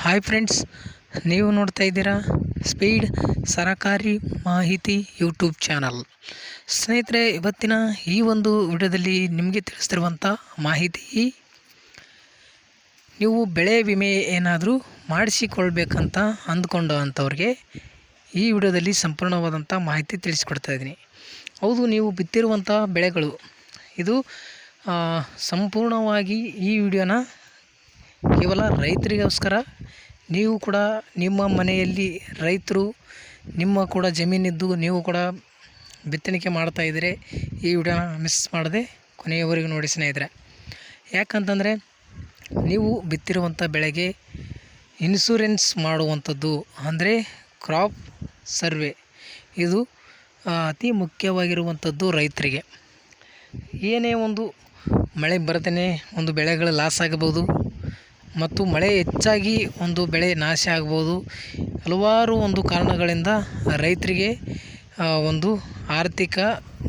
Hi friends, ನೀವು ನೋಡ್ತಾ ಇದ್ದೀರಾ ಸ್ಪೀಡ್ ಸರಕಾರಿ ಮಾಹಿತಿ ಯೂಟ್ಯೂಬ್ ಚಾನಲ್. ಸ್ನೇಹಿತರೆ, ಇವತ್ತಿನ ಈ ಒಂದು ವಿಡಿಯೋದಲ್ಲಿ ನಿಮಗೆ ತಿಳಿಸ್ತಿರುವಂಥ ಮಾಹಿತಿ, ನೀವು ಬೆಳೆ ವಿಮೆ ಏನಾದರೂ ಮಾಡಿಸಿಕೊಳ್ಬೇಕಂತ ಅಂದ್ಕೊಂಡಂಥವ್ರಿಗೆ ಈ ವಿಡಿಯೋದಲ್ಲಿ ಸಂಪೂರ್ಣವಾದಂಥ ಮಾಹಿತಿ ತಿಳಿಸ್ಕೊಡ್ತಾ ಇದ್ದೀನಿ. ಹೌದು, ನೀವು ಬಿತ್ತಿರುವಂಥ ಬೆಳೆಗಳು ಇದು ಸಂಪೂರ್ಣವಾಗಿ ಈ ವಿಡಿಯೋನ ಕೇವಲ ರೈತರಿಗೋಸ್ಕರ. ನೀವು ಕೂಡ ನಿಮ್ಮ ಮನೆಯಲ್ಲಿ ರೈತರು, ನಿಮ್ಮ ಕೂಡ ಜಮೀನಿದ್ದು ನೀವು ಕೂಡ ಬಿತ್ತಣಿಕೆ ಮಾಡ್ತಾಯಿದ್ರೆ ಈ ವಿಡಿಯೋನ ಮಿಸ್ ಮಾಡದೆ ಕೊನೆಯವರೆಗೂ ನೋಡಿ ಸ್ನೇಹಿತರೆ. ಯಾಕಂತಂದರೆ ನೀವು ಬಿತ್ತಿರುವಂಥ ಬೆಳೆಗೆ ಇನ್ಶೂರೆನ್ಸ್ ಮಾಡುವಂಥದ್ದು ಅಂದರೆ ಕ್ರಾಪ್ ಸರ್ವೆ, ಇದು ಅತಿ ಮುಖ್ಯವಾಗಿರುವಂಥದ್ದು ರೈತರಿಗೆ. ಏನೇ ಒಂದು ಮಳೆ ಬರದೇ ಒಂದು ಬೆಳೆಗಳು ಲಾಸ್ ಆಗಬಹುದು ಮತ್ತು ಮಳೆ ಹೆಚ್ಚಾಗಿ ಒಂದು ಬೆಳೆ ನಾಶ ಆಗ್ಬೋದು. ಹಲವಾರು ಒಂದು ಕಾರಣಗಳಿಂದ ರೈತರಿಗೆ ಒಂದು ಆರ್ಥಿಕ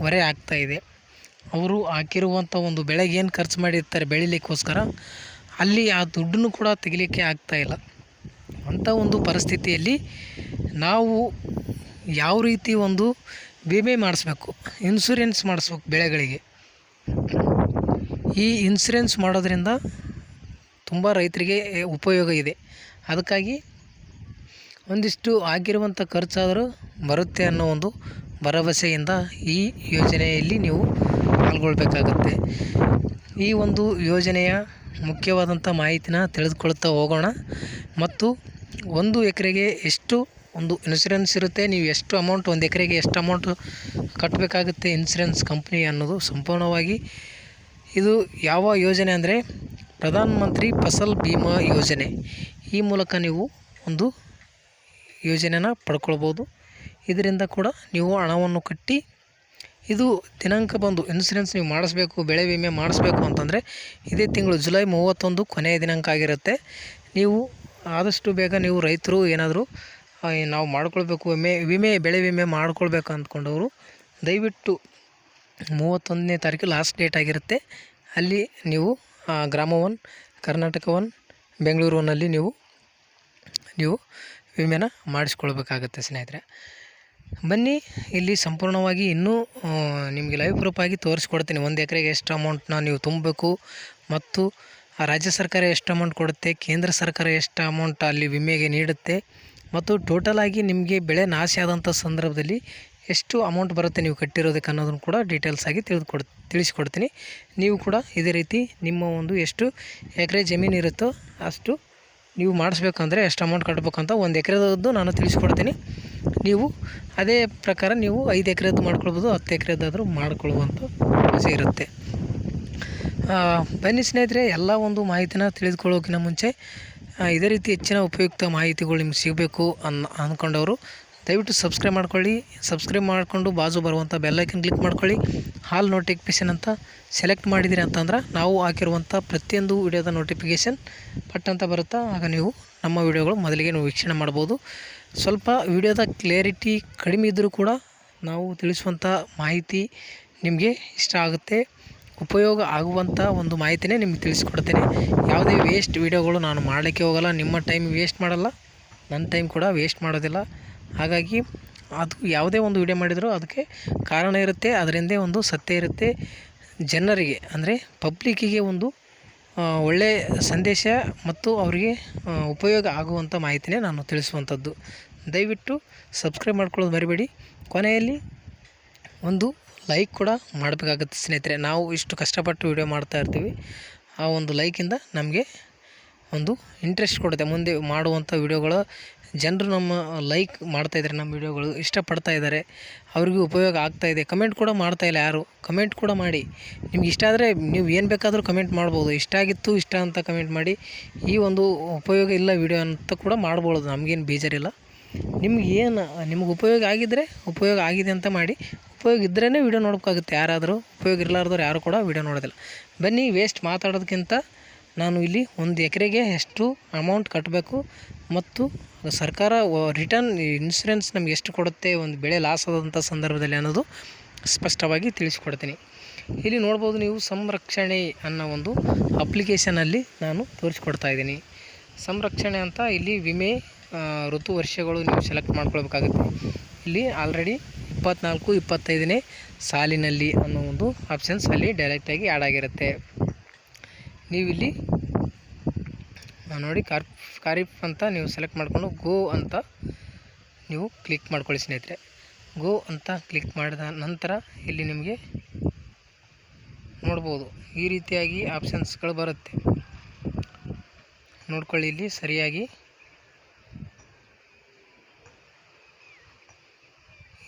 ಹೊರೆ ಆಗ್ತಾಯಿದೆ. ಅವರು ಹಾಕಿರುವಂಥ ಒಂದು ಬೆಳೆಗೆ ಏನು ಖರ್ಚು ಮಾಡಿರ್ತಾರೆ ಬೆಳಿಲಿಕ್ಕೋಸ್ಕರ, ಅಲ್ಲಿ ಆ ದುಡ್ಡನ್ನು ಕೂಡ ತೆಗಿಲಿಕ್ಕೆ ಆಗ್ತಾಯಿಲ್ಲ. ಅಂಥ ಒಂದು ಪರಿಸ್ಥಿತಿಯಲ್ಲಿ ನಾವು ಯಾವ ರೀತಿ ಒಂದು ವಿಮೆ ಮಾಡಿಸ್ಬೇಕು, ಇನ್ಶೂರೆನ್ಸ್ ಮಾಡಿಸ್ಬೇಕು ಬೆಳೆಗಳಿಗೆ. ಈ ಇನ್ಶೂರೆನ್ಸ್ ಮಾಡೋದ್ರಿಂದ ತುಂಬ ರೈತರಿಗೆ ಉಪಯೋಗ ಇದೆ. ಅದಕ್ಕಾಗಿ ಒಂದಿಷ್ಟು ಆಗಿರುವಂಥ ಖರ್ಚಾದರೂ ಬರುತ್ತೆ ಅನ್ನೋ ಒಂದು ಭರವಸೆಯಿಂದ ಈ ಯೋಜನೆಯಲ್ಲಿ ನೀವು ಪಾಲ್ಗೊಳ್ಬೇಕಾಗತ್ತೆ. ಈ ಒಂದು ಯೋಜನೆಯ ಮುಖ್ಯವಾದಂಥ ಮಾಹಿತಿನ ತಿಳಿದುಕೊಳ್ತಾ ಹೋಗೋಣ. ಮತ್ತು 1 ಎಕರೆಗೆ ಎಷ್ಟು ಒಂದು ಇನ್ಶೂರೆನ್ಸ್ ಇರುತ್ತೆ, ನೀವು ಎಷ್ಟು ಅಮೌಂಟ್, 1 ಎಕರೆಗೆ ಎಷ್ಟು ಅಮೌಂಟ್ ಕಟ್ಟಬೇಕಾಗುತ್ತೆ ಇನ್ಶೂರೆನ್ಸ್ ಕಂಪ್ನಿ ಅನ್ನೋದು ಸಂಪೂರ್ಣವಾಗಿ. ಇದು ಯಾವ ಯೋಜನೆ ಅಂದರೆ ಪ್ರಧಾನ ಮಂತ್ರಿ ಫಸಲ್ ಬಿಮಾ ಯೋಜನೆ. ಈ ಮೂಲಕ ನೀವು ಒಂದು ಯೋಜನೆನ ಪಡ್ಕೊಳ್ಬೋದು. ಇದರಿಂದ ಕೂಡ ನೀವು ಹಣವನ್ನು ಕಟ್ಟಿ, ಇದು ದಿನಾಂಕ ಬಂದು ಇನ್ಶೂರೆನ್ಸ್ ನೀವು ಮಾಡಿಸ್ಬೇಕು, ಬೆಳೆ ವಿಮೆ ಮಾಡಿಸ್ಬೇಕು ಅಂತಂದರೆ ಇದೇ ತಿಂಗಳು ಜುಲೈ 31 ಕೊನೆಯ ದಿನಾಂಕ ಆಗಿರುತ್ತೆ. ನೀವು ಆದಷ್ಟು ಬೇಗ ನೀವು ರೈತರು ಏನಾದರೂ ನಾವು ಮಾಡ್ಕೊಳ್ಬೇಕು ವಿಮೆ ಬೆಳೆ ವಿಮೆ ಮಾಡ್ಕೊಳ್ಬೇಕು ಅಂದ್ಕೊಂಡವರು ದಯವಿಟ್ಟು 31ನೇ ತಾರೀಕು ಲಾಸ್ಟ್ ಡೇಟ್ ಆಗಿರುತ್ತೆ. ಅಲ್ಲಿ ನೀವು ಗ್ರಾಮ 1, ಕರ್ನಾಟಕ 1, ಬೆಂಗಳೂರು 1ನಲ್ಲಿ ನೀವು ವಿಮೆನ ಮಾಡಿಸ್ಕೊಳ್ಬೇಕಾಗತ್ತೆ ಸ್ನೇಹಿತರೆ. ಬನ್ನಿ, ಇಲ್ಲಿ ಸಂಪೂರ್ಣವಾಗಿ ಇನ್ನೂ ನಿಮಗೆ ಲೈವ್ ಪ್ರೂಫ್ ಆಗಿ ತೋರಿಸ್ಕೊಡ್ತೀನಿ. 1 ಎಕರೆಗೆ ಎಷ್ಟು ಅಮೌಂಟ್ನ ನೀವು ತುಂಬಬೇಕು ಮತ್ತು ರಾಜ್ಯ ಸರ್ಕಾರ ಎಷ್ಟು ಅಮೌಂಟ್ ಕೊಡುತ್ತೆ, ಕೇಂದ್ರ ಸರ್ಕಾರ ಎಷ್ಟು ಅಮೌಂಟ್ ಅಲ್ಲಿ ವಿಮೆಗೆ ನೀಡುತ್ತೆ ಮತ್ತು ಟೋಟಲ್ ಆಗಿ ನಿಮಗೆ ಬೆಳೆ ನಾಶ ಆದಂಥ ಸಂದರ್ಭದಲ್ಲಿ ಎಷ್ಟು ಅಮೌಂಟ್ ಬರುತ್ತೆ ನೀವು ಕಟ್ಟಿರೋದಕ್ಕೆ ಅನ್ನೋದನ್ನು ಕೂಡ ಡೀಟೇಲ್ಸ್ ಆಗಿ ತಿಳಿಸ್ಕೊಡ್ತೀನಿ. ನೀವು ಕೂಡ ಇದೇ ರೀತಿ ನಿಮ್ಮ ಒಂದು ಎಷ್ಟು ಎಕರೆ ಜಮೀನು ಇರುತ್ತೋ ಅಷ್ಟು ನೀವು ಮಾಡಿಸ್ಬೇಕಂದ್ರೆ ಎಷ್ಟು ಅಮೌಂಟ್ ಕಟ್ಟಬೇಕಂತ 1 ಎಕರೆದ್ದು ನಾನು ತಿಳಿಸ್ಕೊಡ್ತೀನಿ. ನೀವು ಅದೇ ಪ್ರಕಾರ ನೀವು 5 ಎಕರೆದ್ದು ಮಾಡ್ಕೊಳ್ಬೋದು, 10 ಎಕರೆದಾದರೂ ಮಾಡ್ಕೊಳ್ಳುವಂಥ ಆಸೆ ಇರುತ್ತೆ. ಬನ್ನಿ ಸ್ನೇಹಿತರೆ, ಎಲ್ಲ ಒಂದು ಮಾಹಿತಿನ ತಿಳಿದುಕೊಳ್ಳೋಕ್ಕಿಂತ ಮುಂಚೆ ಇದೇ ರೀತಿ ಹೆಚ್ಚಿನ ಉಪಯುಕ್ತ ಮಾಹಿತಿಗಳು ನಿಮ್ಗೆ ಸಿಗಬೇಕು ಅಂದ್ಕೊಂಡವರು ದಯವಿಟ್ಟು ಸಬ್ಸ್ಕ್ರೈಬ್ ಮಾಡ್ಕೊಳ್ಳಿ. ಸಬ್ಸ್ಕ್ರೈಬ್ ಮಾಡಿಕೊಂಡು ಬಾಜು ಬರುವಂಥ ಬೆಲ್ಲೈಕನ್ ಕ್ಲಿಕ್ ಮಾಡ್ಕೊಳ್ಳಿ. ಹಾಲ್ ನೋಟಿಫಿಕೇಷನ್ ಅಂತ ಸೆಲೆಕ್ಟ್ ಮಾಡಿದಿರಿ ಅಂತಂದ್ರೆ ನಾವು ಹಾಕಿರುವಂಥ ಪ್ರತಿಯೊಂದು ವಿಡಿಯೋದ ನೋಟಿಫಿಕೇಷನ್ ಪಟ್ ಅಂತ ಬರುತ್ತಾ, ಆಗ ನೀವು ನಮ್ಮ ವಿಡಿಯೋಗಳು ಮೊದಲಿಗೆ ನೀವು ವೀಕ್ಷಣೆ ಮಾಡ್ಬೋದು. ಸ್ವಲ್ಪ ವಿಡಿಯೋದ ಕ್ಲಿಯರಿಟಿ ಕಡಿಮೆ ಇದ್ದರೂ ಕೂಡ ನಾವು ತಿಳಿಸುವಂಥ ಮಾಹಿತಿ ನಿಮಗೆ ಇಷ್ಟ ಆಗುತ್ತೆ, ಉಪಯೋಗ ಆಗುವಂಥ ಒಂದು ಮಾಹಿತಿನೇ ನಿಮಗೆ ತಿಳಿಸ್ಕೊಡ್ತೇನೆ. ಯಾವುದೇ ವೇಸ್ಟ್ ವಿಡಿಯೋಗಳು ನಾನು ಮಾಡಲಿಕ್ಕೆ ಹೋಗಲ್ಲ. ನಿಮ್ಮ ಟೈಮ್ ವೇಸ್ಟ್ ಮಾಡಲ್ಲ, ನನ್ನ ಟೈಮ್ ಕೂಡ ವೇಸ್ಟ್ ಮಾಡೋದಿಲ್ಲ. ಹಾಗಾಗಿ ಅದು ಯಾವುದೇ ಒಂದು ವಿಡಿಯೋ ಮಾಡಿದರೂ ಅದಕ್ಕೆ ಕಾರಣ ಇರುತ್ತೆ, ಅದರಿಂದ ಒಂದು ಸತ್ಯ ಇರುತ್ತೆ. ಜನರಿಗೆ ಅಂದರೆ ಪಬ್ಲಿಕ್ಕಿಗೆ ಒಂದು ಒಳ್ಳೆಯ ಸಂದೇಶ ಮತ್ತು ಅವರಿಗೆ ಉಪಯೋಗ ಆಗುವಂಥ ಮಾಹಿತಿನೇ ನಾನು ತಿಳಿಸುವಂಥದ್ದು. ದಯವಿಟ್ಟು ಸಬ್ಸ್ಕ್ರೈಬ್ ಮಾಡ್ಕೊಳ್ಳೋದು ಮರಿಬೇಡಿ. ಕೊನೆಯಲ್ಲಿ ಒಂದು ಲೈಕ್ ಕೂಡ ಮಾಡಬೇಕಾಗುತ್ತೆ ಸ್ನೇಹಿತರೆ. ನಾವು ಇಷ್ಟು ಕಷ್ಟಪಟ್ಟು ವಿಡಿಯೋ ಮಾಡ್ತಾ ಇರ್ತೀವಿ, ಆ ಒಂದು ಲೈಕಿಂದ ನಮಗೆ ಒಂದು ಇಂಟ್ರೆಸ್ಟ್ ಕೊಡುತ್ತೆ ಮುಂದೆ ಮಾಡುವಂಥ ವಿಡಿಯೋಗಳು. ಜನರು ನಮ್ಮ ಲೈಕ್ ಮಾಡ್ತಾಯಿದ್ದಾರೆ, ನಮ್ಮ ವಿಡಿಯೋಗಳು ಇಷ್ಟಪಡ್ತಾ ಇದ್ದಾರೆ, ಅವ್ರಿಗೂ ಉಪಯೋಗ ಆಗ್ತಾಯಿದೆ. ಕಮೆಂಟ್ ಕೂಡ ಮಾಡ್ತಾಯಿಲ್ಲ ಯಾರು, ಕಮೆಂಟ್ ಕೂಡ ಮಾಡಿ. ನಿಮ್ಗೆ ಇಷ್ಟ ಆದರೆ ನೀವು ಏನು ಬೇಕಾದರೂ ಕಮೆಂಟ್ ಮಾಡ್ಬೋದು. ಇಷ್ಟ ಆಗಿತ್ತು ಇಷ್ಟ ಅಂತ ಕಮೆಂಟ್ ಮಾಡಿ. ಈ ಒಂದು ಉಪಯೋಗ ಇಲ್ಲ ವಿಡಿಯೋ ಅಂತ ಕೂಡ ಮಾಡ್ಬೋದು, ನಮಗೇನು ಬೇಜಾರಿಲ್ಲ. ನಿಮ್ಗೆ ಉಪಯೋಗ ಆಗಿದ್ದರೆ ಉಪಯೋಗ ಆಗಿದೆ ಅಂತ ಮಾಡಿ. ಉಪಯೋಗ ಇದ್ರೇ ವಿಡಿಯೋ ನೋಡೋಕ್ಕಾಗುತ್ತೆ. ಯಾರಾದರೂ ಉಪಯೋಗ ಇರಲಾರ್ದವ್ರು ಯಾರು ಕೂಡ ವಿಡಿಯೋ ನೋಡೋದಿಲ್ಲ. ಬನ್ನಿ, ವೇಸ್ಟ್ ಮಾತಾಡೋದಕ್ಕಿಂತ ನಾನು ಇಲ್ಲಿ 1 ಎಕರೆಗೆ ಎಷ್ಟು ಅಮೌಂಟ್ ಕಟ್ಟಬೇಕು ಮತ್ತು ಸರ್ಕಾರ ರಿಟರ್ನ್ ಇನ್ಶೂರೆನ್ಸ್ ನಮಗೆ ಎಷ್ಟು ಕೊಡುತ್ತೆ ಒಂದು ಬೆಳೆ ಲಾಸ್ ಆದಂಥ ಸಂದರ್ಭದಲ್ಲಿ ಅನ್ನೋದು ಸ್ಪಷ್ಟವಾಗಿ ತಿಳಿಸ್ಕೊಡ್ತೀನಿ. ಇಲ್ಲಿ ನೋಡ್ಬೋದು ನೀವು, ಸಂರಕ್ಷಣೆ ಅನ್ನೋ ಒಂದು ಅಪ್ಲಿಕೇಶನಲ್ಲಿ ನಾನು ತೋರಿಸ್ಕೊಡ್ತಾ ಇದ್ದೀನಿ. ಸಂರಕ್ಷಣೆ ಅಂತ ಇಲ್ಲಿ ವಿಮೆ ಋತು ವರ್ಷಗಳು ನೀವು ಸೆಲೆಕ್ಟ್ ಮಾಡ್ಕೊಳ್ಬೇಕಾಗುತ್ತೆ. ಇಲ್ಲಿ ಆಲ್ರೆಡಿ 24-25ನೇ ಸಾಲಿನಲ್ಲಿ ಅನ್ನೋ ಒಂದು ಆಪ್ಷನ್ಸ್ ಅಲ್ಲಿ ಡೈರೆಕ್ಟಾಗಿ ಆ್ಯಡ್ ಆಗಿರುತ್ತೆ. ನೀವಿಲ್ಲಿ ನೋಡಿ ಖಾರಿಫ್ ಅಂತ ನೀವು ಸೆಲೆಕ್ಟ್ ಮಾಡಿಕೊಂಡು ಗೋ ಅಂತ ನೀವು ಕ್ಲಿಕ್ ಮಾಡ್ಕೊಳ್ಳಿ ಸ್ನೇಹಿತರೆ. ಗೋ ಅಂತ ಕ್ಲಿಕ್ ಮಾಡಿದ ನಂತರ ಇಲ್ಲಿ ನಿಮಗೆ ನೋಡ್ಬೋದು ಈ ರೀತಿಯಾಗಿ ಆಪ್ಷನ್ಸ್ಗಳು ಬರುತ್ತೆ. ನೋಡ್ಕೊಳ್ಳಿ ಇಲ್ಲಿ ಸರಿಯಾಗಿ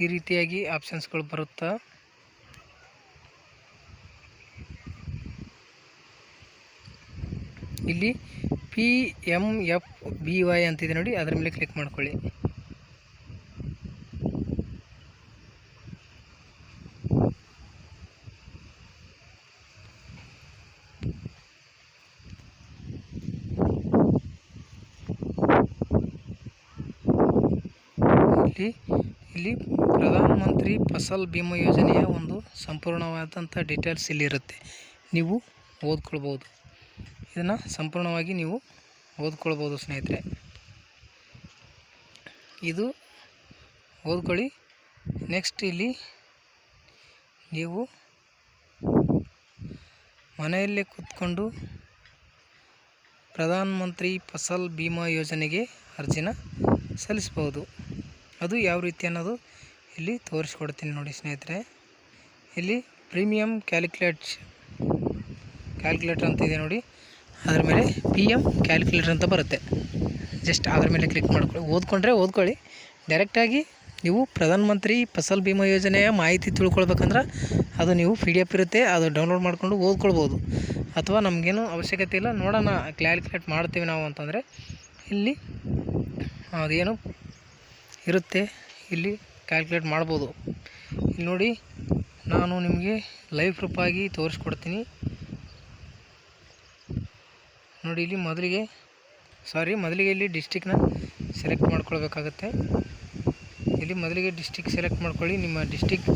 ಈ ರೀತಿಯಾಗಿ ಆಪ್ಷನ್ಸ್ಗಳು ಬರುತ್ತಾ. ಇಲ್ಲಿ PMFBY ಅಂತಿದೆ ನೋಡಿ, ಅದರ ಮೇಲೆ ಕ್ಲಿಕ್ ಮಾಡ್ಕೊಳ್ಳಿ. ಇಲ್ಲಿ ಪ್ರಧಾನ ಮಂತ್ರಿ ಫಸಲ್ ಬಿಮಾ ಯೋಜನೆಯ ಒಂದು ಸಂಪೂರ್ಣವಾದಂಥ ಡೀಟೇಲ್ಸ್ ಇಲ್ಲಿರುತ್ತೆ. ನೀವು ಓದ್ಕೊಳ್ಬೋದು. ಇದನ್ನು ಸಂಪೂರ್ಣವಾಗಿ ನೀವು ಓದ್ಕೊಳ್ಬೋದು ಸ್ನೇಹಿತರೆ. ಇದು ಓದ್ಕೊಳ್ಳಿ. ನೆಕ್ಸ್ಟ್ ಇಲ್ಲಿ ನೀವು ಮನೆಯಲ್ಲೇ ಕೂತ್ಕೊಂಡು ಪ್ರಧಾನ ಮಂತ್ರಿ ಫಸಲ್ ಬಿಮಾ ಯೋಜನೆಗೆ ಅರ್ಜಿನ ಸಲ್ಲಿಸ್ಬೋದು. ಅದು ಯಾವ ರೀತಿ ಅನ್ನೋದು ಇಲ್ಲಿ ತೋರಿಸ್ಕೊಡ್ತೀನಿ ನೋಡಿ ಸ್ನೇಹಿತರೆ. ಇಲ್ಲಿ ಪ್ರೀಮಿಯಂ ಕ್ಯಾಲ್ಕುಲೇಟರ್ ಅಂತ ಇದೆ ನೋಡಿ, ಅದರ ಮೇಲೆ PM ಕ್ಯಾಲ್ಕುಲೇಟರ್ ಅಂತ ಬರುತ್ತೆ. ಜಸ್ಟ್ ಅದರ ಮೇಲೆ ಕ್ಲಿಕ್ ಮಾಡ್ಕೊಳ್ಳಿ. ಓದ್ಕೊಳ್ಳಿ. ಡೈರೆಕ್ಟಾಗಿ ನೀವು ಪ್ರಧಾನ ಮಂತ್ರಿ ಫಸಲ್ ಬಿಮಾ ಯೋಜನೆಯ ಮಾಹಿತಿ ತಿಳ್ಕೊಳ್ಬೇಕಂದ್ರೆ ಅದು ನೀವು PDF ಇರುತ್ತೆ, ಅದು ಡೌನ್ಲೋಡ್ ಮಾಡಿಕೊಂಡು ಓದ್ಕೊಳ್ಬೋದು. ಅಥವಾ ನಮಗೇನು ಅವಶ್ಯಕತೆ ಇಲ್ಲ, ನೋಡೋಣ ಕ್ಯಾಲ್ಕುಲೇಟ್ ಮಾಡ್ತೀವಿ ನಾವು ಅಂತಂದರೆ ಇಲ್ಲಿ ಅದೇನು ಇರುತ್ತೆ, ಇಲ್ಲಿ ಕ್ಯಾಲ್ಕುಲೇಟ್ ಮಾಡ್ಬೋದು. ಇಲ್ಲಿ ನೋಡಿ, ನಾನು ನಿಮಗೆ ಲೈವ್ ಪ್ರೂಫಾಗಿ ತೋರಿಸ್ಕೊಡ್ತೀನಿ ನೋಡಿ. ಇಲ್ಲಿ ಮೊದಲಿಗೆ ಇಲ್ಲಿ ಡಿಸ್ಟಿಕ್ನ ಸೆಲೆಕ್ಟ್ ಮಾಡ್ಕೊಳ್ಬೇಕಾಗತ್ತೆ. ಇಲ್ಲಿ ಮೊದಲಿಗೆ ಡಿಸ್ಟಿಕ್ ಸೆಲೆಕ್ಟ್ ಮಾಡ್ಕೊಳ್ಳಿ. ನಿಮ್ಮ ಡಿಸ್ಟಿಕ್ಕು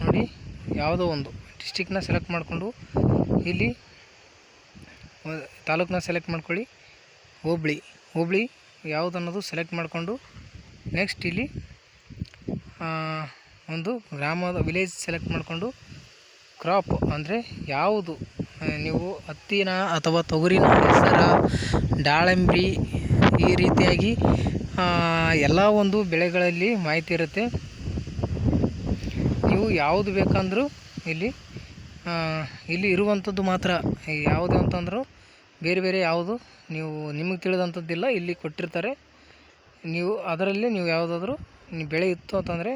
ನೋಡಿ, ಯಾವುದೋ ಒಂದು ಡಿಸ್ಟಿಕ್ನ ಸೆಲೆಕ್ಟ್ ಮಾಡಿಕೊಂಡು ಇಲ್ಲಿ ತಾಲೂಕನ್ನ ಸೆಲೆಕ್ಟ್ ಮಾಡ್ಕೊಳ್ಳಿ. ಹೋಬಳಿ ಯಾವುದು ಅನ್ನೋದು ಸೆಲೆಕ್ಟ್ ಮಾಡಿಕೊಂಡು ನೆಕ್ಸ್ಟ್ ಇಲ್ಲಿ ಒಂದು ವಿಲೇಜ್ ಸೆಲೆಕ್ಟ್ ಮಾಡಿಕೊಂಡು ಕ್ರಾಪ್ ಅಂದರೆ ಯಾವುದು ನೀವು ಹತ್ತಿನ ಅಥವಾ ತೊಗರಿನ, ಹೆಸರ, ದಾಳಿಂಬೆ ಈ ರೀತಿಯಾಗಿ ಎಲ್ಲ ಒಂದು ಬೆಳೆಗಳಲ್ಲಿ ಮಾಹಿತಿ ಇರುತ್ತೆ. ನೀವು ಯಾವುದು ಬೇಕಂದರೂ ಇಲ್ಲಿ ಇರುವಂಥದ್ದು ಮಾತ್ರ. ಯಾವುದು ಅಂತಂದರೂ ಬೇರೆ ಯಾವುದು ನಿಮಗೆ ತಿಳಿದಂಥದ್ದಿಲ್ಲ, ಇಲ್ಲಿ ಕೊಟ್ಟಿರ್ತಾರೆ. ನೀವು ಅದರಲ್ಲಿ ನೀವು ಯಾವುದಾದ್ರೂ ಬೆಳೆ ಇತ್ತು ಅಂತಂದರೆ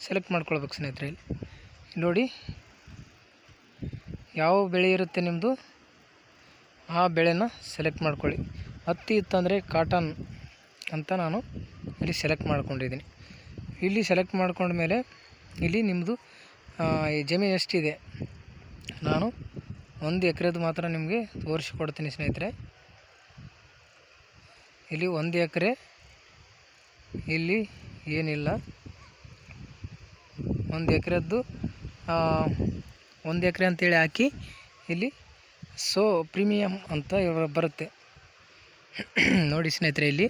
ಸೆಲೆಕ್ಟ್ ಮಾಡ್ಕೊಳ್ಬೇಕು ಸ್ನೇಹಿತರೆ. ಇಲ್ಲಿ ನೋಡಿ, ಯಾವ ಬೆಳೆ ಇರುತ್ತೆ ನಿಮ್ಮದು ಆ ಬೆಳೆನ ಸೆಲೆಕ್ಟ್ ಮಾಡ್ಕೊಳ್ಳಿ. ಹತ್ತಿ ಇತ್ತಂದರೆ ಕಾಟನ್ ಅಂತ ನಾನು ಇಲ್ಲಿ ಸೆಲೆಕ್ಟ್ ಮಾಡ್ಕೊಂಡಿದ್ದೀನಿ. ಇಲ್ಲಿ ಸೆಲೆಕ್ಟ್ ಮಾಡ್ಕೊಂಡ್ಮೇಲೆ ಇಲ್ಲಿ ನಿಮ್ಮದು ಜಮೀನು ಎಷ್ಟಿದೆ, ನಾನು 1 ಎಕರೆದು ಮಾತ್ರ ನಿಮಗೆ ತೋರಿಸಿಕೊಡ್ತೀನಿ ಸ್ನೇಹಿತರೆ. ಇಲ್ಲಿ 1 ಎಕರೆ, ಇಲ್ಲಿ ಏನಿಲ್ಲ. 1 ಎಕರೆದ್ದು 1 ಎಕರೆ ಅಂತೇಳಿ ಹಾಕಿ ಇಲ್ಲಿ ಪ್ರೀಮಿಯಂ ಅಂತ ಬರುತ್ತೆ ನೋಡಿ ಸ್ನೇಹಿತರೆ. ಇಲ್ಲಿ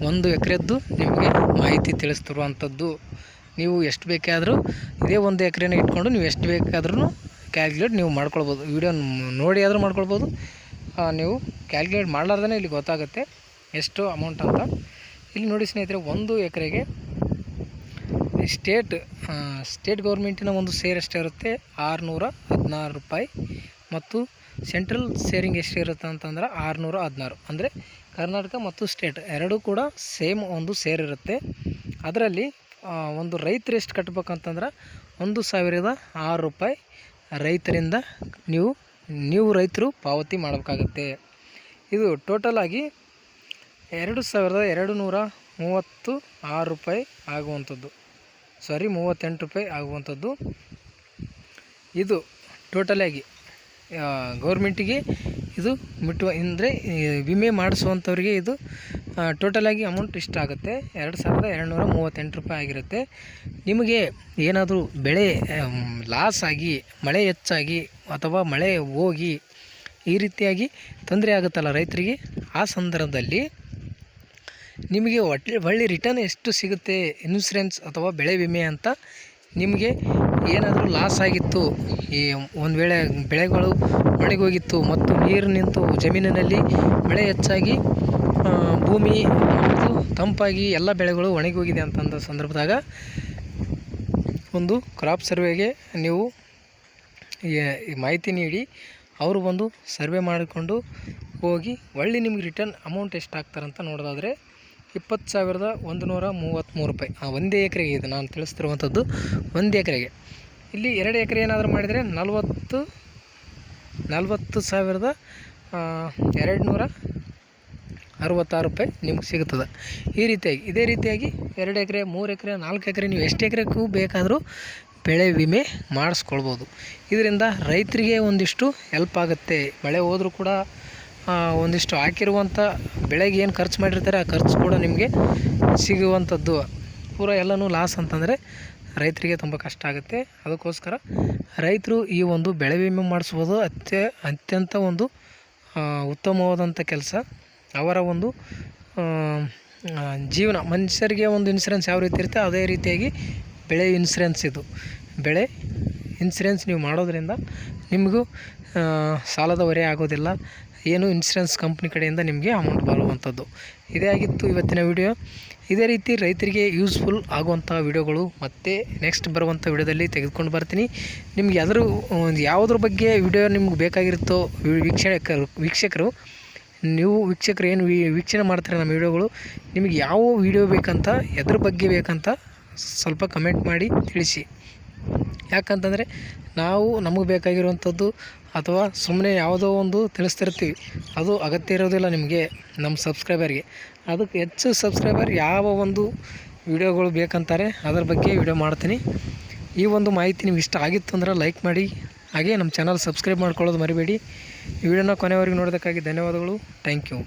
1 ಎಕರೆದ್ದು ನಿಮಗೆ ಮಾಹಿತಿ ತಿಳಿಸ್ತಿರುವಂಥದ್ದು. ನೀವು ಎಷ್ಟು ಬೇಕಾದರೂ ಇದೇ 1 ಎಕರೆನ ಇಟ್ಕೊಂಡು ನೀವು ಎಷ್ಟು ಬೇಕಾದ್ರೂ ಕ್ಯಾಲ್ಕುಲೇಟ್ ನೀವು ಮಾಡ್ಕೊಳ್ಬೋದು. ವಿಡಿಯೋ ನೋಡಿ ಆದರೂ ಮಾಡ್ಕೊಳ್ಬೋದು. ನೀವು ಕ್ಯಾಲ್ಕುಲೇಟ್ ಮಾಡಲಾರ್ದೇ ಇಲ್ಲಿ ಗೊತ್ತಾಗುತ್ತೆ ಎಷ್ಟು ಅಮೌಂಟ್ ಅಂತ. ಇಲ್ಲಿ ನೋಡಿ ಸ್ನೇಹಿತರೆ, 1 ಎಕರೆಗೆ ಸ್ಟೇಟ್ ಗೌರ್ಮೆಂಟಿನ ಒಂದು ಸೇರ್ ಎಷ್ಟೇ ಇರುತ್ತೆ, 616 ರೂಪಾಯಿ. ಮತ್ತು ಸೆಂಟ್ರಲ್ ಸೇರಿಂಗ್ ಎಷ್ಟು ಇರುತ್ತೆ ಅಂತಂದ್ರೆ 616. ಅಂದರೆ ಕರ್ನಾಟಕ ಮತ್ತು ಸ್ಟೇಟ್ ಎರಡೂ ಕೂಡ ಸೇಮ್ ಒಂದು ಸೇರ್ ಇರುತ್ತೆ. ಅದರಲ್ಲಿ ಒಂದು ರೈತರು ಎಷ್ಟು ಕಟ್ಟಬೇಕಂತಂದ್ರೆ 1006 ರೂಪಾಯಿ ರೈತರಿಂದ ನೀವು ರೈತರು ಪಾವತಿ ಮಾಡಬೇಕಾಗತ್ತೆ. ಇದು ಟೋಟಲ್ ಆಗಿ 2236 ರೂಪಾಯಿ ಆಗುವಂಥದ್ದು. 38 ರೂಪಾಯಿ ಆಗುವಂಥದ್ದು. ಇದು ಟೋಟಲಾಗಿ ಗೌರ್ಮೆಂಟಿಗೆ ಇದು ಮುಟ್ಟುವ ಅಂದರೆ ವಿಮೆ ಮಾಡಿಸುವಂಥವ್ರಿಗೆ ಇದು ಟೋಟಲಾಗಿ ಅಮೌಂಟ್ ಇಷ್ಟ ಆಗುತ್ತೆ, 2238 ರೂಪಾಯಿ ಆಗಿರುತ್ತೆ. ನಿಮಗೆ ಏನಾದರೂ ಬೆಳೆ ಲಾಸ್ ಆಗಿ, ಮಳೆ ಹೆಚ್ಚಾಗಿ ಅಥವಾ ಮಳೆ ಹೋಗಿ ಈ ರೀತಿಯಾಗಿ ತೊಂದರೆ ಆಗುತ್ತಲ್ಲ ರೈತರಿಗೆ, ಆ ಸಂದರ್ಭದಲ್ಲಿ ನಿಮಗೆ ಒಳ್ಳೆ ರಿಟರ್ನ್ ಎಷ್ಟು ಸಿಗುತ್ತೆ ಇನ್ಶೂರೆನ್ಸ್ ಅಥವಾ ಬೆಳೆ ವಿಮೆ ಅಂತ, ನಿಮಗೆ ಏನಾದರೂ ಲಾಸ್ ಆಗಿತ್ತು, ಈ ಒಂದು ವೇಳೆ ಬೆಳೆಗಳು ಒಣಗೋಗಿತ್ತು ಮತ್ತು ನೀರು ನಿಂತು ಜಮೀನಿನಲ್ಲಿ ಮಳೆ ಹೆಚ್ಚಾಗಿ ಭೂಮಿ ಮತ್ತು ತಂಪಾಗಿ ಎಲ್ಲ ಬೆಳೆಗಳು ಒಣಗೋಗಿದೆ ಅಂತಂದ ಸಂದರ್ಭದಾಗ ಒಂದು ಕ್ರಾಪ್ ಸರ್ವೆಗೆ ನೀವು ಈ ಮಾಹಿತಿ ನೀಡಿ ಅವರು ಬಂದು ಸರ್ವೆ ಮಾಡಿಕೊಂಡು ಹೋಗಿ ಒಳ್ಳೆ ನಿಮ್ಗೆ ರಿಟರ್ನ್ ಅಮೌಂಟ್ ಎಷ್ಟು ಹಾಕ್ತಾರಂತ ನೋಡೋದಾದರೆ 20,133 ರೂಪಾಯಿ ಒಂದೇ ಎಕರೆಗೆ. ಇದು ನಾನು ತಿಳಿಸ್ತಿರುವಂಥದ್ದು ಒಂದು ಎಕರೆಗೆ. ಇಲ್ಲಿ 2 ಎಕರೆ ಏನಾದರೂ ಮಾಡಿದರೆ 40,266 ರೂಪಾಯಿ ನಿಮ್ಗೆ ಸಿಗುತ್ತದೆ. ಇದೇ ರೀತಿಯಾಗಿ 2 ಎಕರೆ, 3 ಎಕರೆ, 4 ಎಕರೆ, ನೀವು ಎಷ್ಟು ಎಕರೆಗೂ ಬೇಕಾದರೂ ಬೆಳೆ ವಿಮೆ ಮಾಡಿಸ್ಕೊಳ್ಬೋದು. ಇದರಿಂದ ರೈತರಿಗೆ ಒಂದಿಷ್ಟು ಹೆಲ್ಪ್ ಆಗುತ್ತೆ. ಮಳೆ ಹೋದರೂ ಕೂಡ ಒಂದಿಷ್ಟು ಹಾಕಿರುವಂಥ ಬೆಳೆಗೆ ಏನು ಖರ್ಚು ಮಾಡಿರ್ತಾರೆ ಆ ಖರ್ಚು ಕೂಡ ನಿಮಗೆ ಸಿಗುವಂಥದ್ದು. ಪೂರ ಎಲ್ಲನೂ ಲಾಸ್ ಅಂತಂದರೆ ರೈತರಿಗೆ ತುಂಬ ಕಷ್ಟ ಆಗುತ್ತೆ. ಅದಕ್ಕೋಸ್ಕರ ರೈತರು ಈ ಒಂದು ಬೆಳೆ ವಿಮೆ ಮಾಡಿಸ್ಬೋದು ಅತ್ಯಂತ ಒಂದು ಉತ್ತಮವಾದಂಥ ಕೆಲಸ. ಅವರ ಒಂದು ಜೀವನ, ಮನುಷ್ಯರಿಗೆ ಒಂದು ಇನ್ಸೂರೆನ್ಸ್ ಯಾವ ರೀತಿ ಇರುತ್ತೆ ಅದೇ ರೀತಿಯಾಗಿ ಬೆಳೆ ಇನ್ಸೂರೆನ್ಸ್ ಇದು. ಬೆಳೆ ಇನ್ಸೂರೆನ್ಸ್ ನೀವು ಮಾಡೋದ್ರಿಂದ ನಿಮಗೂ ಸಾಲದ ಹೊರೆ ಆಗೋದಿಲ್ಲ. ಏನು ಇನ್ಸೂರೆನ್ಸ್ ಕಂಪ್ನಿ ಕಡೆಯಿಂದ ನಿಮಗೆ ಅಮೌಂಟ್ ಬರುವಂಥದ್ದು. ಇದೇ ಆಗಿತ್ತು ಇವತ್ತಿನ ವಿಡಿಯೋ. ಇದೇ ರೀತಿ ರೈತರಿಗೆ ಯೂಸ್ಫುಲ್ ಆಗುವಂಥ ವಿಡಿಯೋಗಳು ಮತ್ತೆ ನೆಕ್ಸ್ಟ್ ಬರುವಂಥ ವಿಡಿಯೋದಲ್ಲಿ ತೆಗೆದುಕೊಂಡು ಬರ್ತೀನಿ. ನಿಮ್ಗೆ ಯಾವುದ್ರ ಬಗ್ಗೆ ವಿಡಿಯೋ ನಿಮ್ಗೆ ಬೇಕಾಗಿರುತ್ತೋ ವೀಕ್ಷಕರು ನೀವು ಏನು ವೀಕ್ಷಣೆ ಮಾಡ್ತಾರೆ ನಮ್ಮ ವಿಡಿಯೋಗಳು, ನಿಮಗೆ ಯಾವ ವಿಡಿಯೋ ಬೇಕಂತ, ಎದ್ರ ಬಗ್ಗೆ ಬೇಕಂತ ಸ್ವಲ್ಪ ಕಮೆಂಟ್ ಮಾಡಿ ತಿಳಿಸಿ. ಯಾಕಂತಂದರೆ ನಮಗೆ ಬೇಕಾಗಿರುವಂಥದ್ದು ಅಥವಾ ಸುಮ್ಮನೆ ಯಾವುದೋ ಒಂದು ತಿಳಿಸ್ತಿರ್ತೀವಿ, ಅದು ಅಗತ್ಯ ಇರೋದಿಲ್ಲ ನಿಮಗೆ, ನಮ್ಮ ಸಬ್ಸ್ಕ್ರೈಬರ್ಗೆ. ಅದಕ್ಕೆ ಹೆಚ್ಚು ಸಬ್ಸ್ಕ್ರೈಬರ್ ಯಾವ ಒಂದು ವಿಡಿಯೋಗಳು ಬೇಕಂತಾರೆ ಅದರ ಬಗ್ಗೆ ವಿಡಿಯೋ ಮಾಡ್ತೀನಿ. ಈ ಒಂದು ಮಾಹಿತಿ ನಿಮ್ಗೆ ಇಷ್ಟ ಆಗಿತ್ತು ಅಂದ್ರೆ ಲೈಕ್ ಮಾಡಿ, ಹಾಗೆ ನಮ್ಮ ಚಾನಲ್ ಸಬ್ಸ್ಕ್ರೈಬ್ ಮಾಡ್ಕೊಳ್ಳೋದು ಮರಿಬೇಡಿ. ಈ ವಿಡಿಯೋನ ಕೊನೆವರೆಗೂ ನೋಡೋದಕ್ಕಾಗಿ ಧನ್ಯವಾದಗಳು. Thank you.